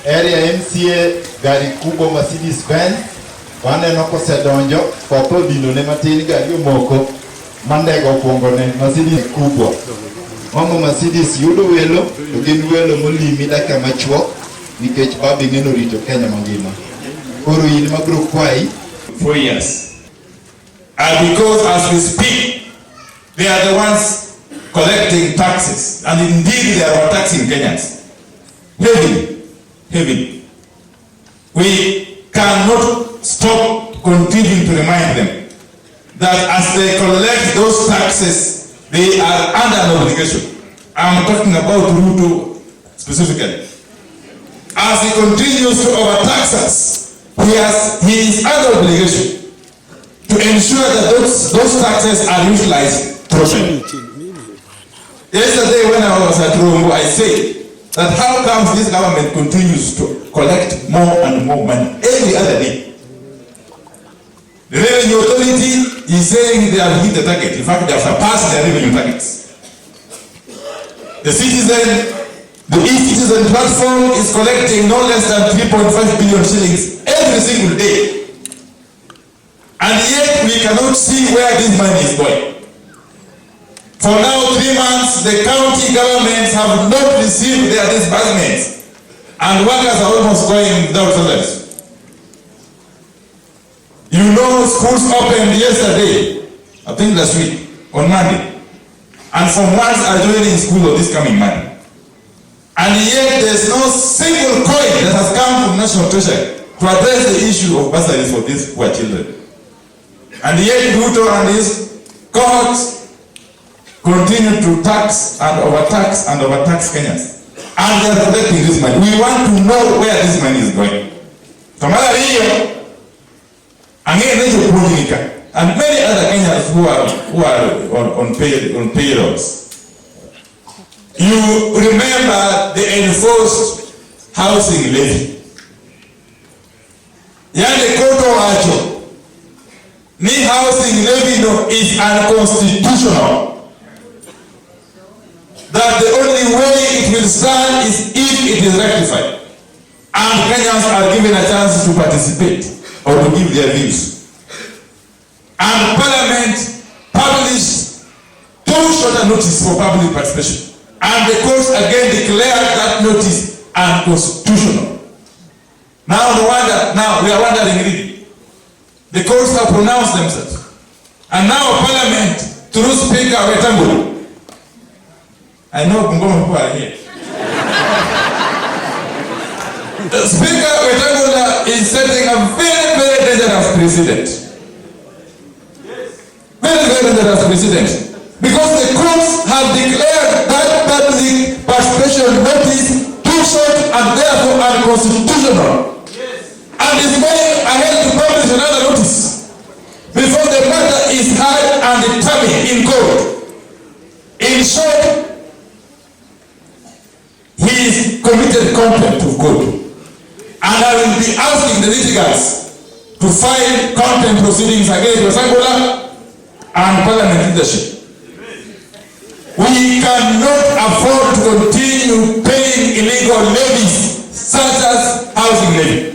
area MCA gari kubwa Mercedes Benz waneno kosedonjo kopo dino ne matin gari moko mandego kuongo ne Mercedes kubwa Mama Mercedes yudo welo to gin welo molimi daka machuok nikech babi ngeno rito Kenya mangima koro in magro kwai 4 years and because as we speak they are the ones collecting taxes and indeed they are taxing Kenyans heavily. We cannot stop continuing to remind them that as they collect those taxes, they are under an obligation. I'm talking about Ruto specifically. As he continues to overtax us, he is under obligation to ensure that those taxes are utilized properly. Yesterday when I was at Rombo, I said that how comes this government continues to collect more and more money every other day? The revenue authority is saying they have hit the target. In fact, they have surpassed their revenue targets. The e-citizen platform is collecting no less than 3.5 billion shillings every single day. And yet we cannot see where this money is going. For now 3 months, the county governments have not received their disbursements. And workers are almost going without salaries. You know, schools opened yesterday, I think last week, on Monday. And some ones are joining school of this coming Monday. And yet there's no single coin that has come from National Treasury to address the issue of bursaries for these poor children. And yet Ruto and his cohorts continue to tax and overtax Kenyans. And they are collecting this money. We want to know where this money is going. And many other Kenyans who are on payrolls. You remember the enforced housing levy. Yale koto acho. Ni housing levy no is unconstitutional. That the only way it will stand is if it is rectified. And Kenyans are given a chance to participate or to give their views. And Parliament published 2 shorter notices for public participation. And the courts again declared that notice unconstitutional. Now we are wondering really. The courts have pronounced themselves. And now Parliament, through Speaker Wetangula, I know Bungoma people are here. Speaker Wetangula is setting a very, very dangerous precedent. Very, very dangerous precedent. Because the courts have declared that public participation notice too short and therefore unconstitutional. And is going ahead to publish another notice before the matter is heard and determined in court. In short, he is committed contempt of God. And I will be asking the litigants to file contempt proceedings against Wetangula and Parliament leadership. We cannot afford to continue paying illegal levies such as housing levy.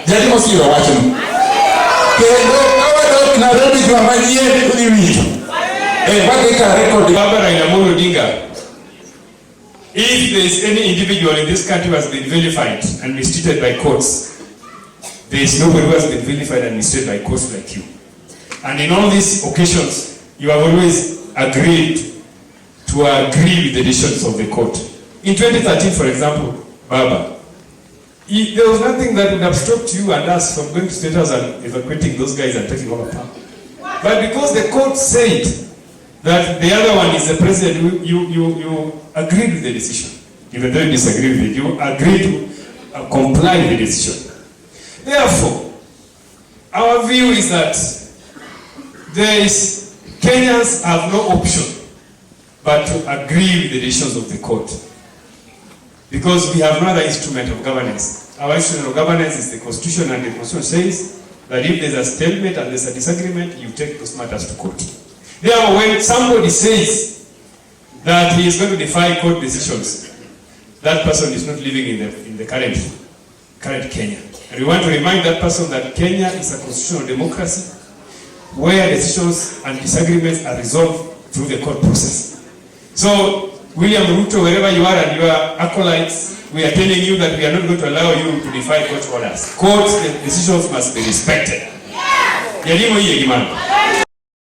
Jadi must you watch him. Nairobi to Amaniye uliwito. What they can record the Barbara in Odinga. If there is any individual in this country who has been vilified and mistreated by courts, there is nobody who has been vilified and mistreated by courts like you. And in all these occasions, you have always agreed to agree with the decisions of the court. In 2013, for example, Baba, there was nothing that would have stopped you and us from going to State House and evacuating those guys and taking over power. But because the court said that the other one is the president, you agreed with the decision. Even though you disagree with it, you agreed to comply with the decision. Therefore, our view is that Kenyans have no option but to agree with the decisions of the court. Because we have no other instrument of governance. Our instrument of governance is the Constitution, and the Constitution says that if there's a stalemate and there's a disagreement, you take those matters to court. Therefore, when somebody says that he is going to defy court decisions, that person is not living in the current current Kenya. And we want to remind that person that Kenya is a constitutional democracy where decisions and disagreements are resolved through the court process. So, William Ruto, wherever you are and your acolytes, we are telling you that we are not going to allow you to defy court orders. Court decisions must be respected.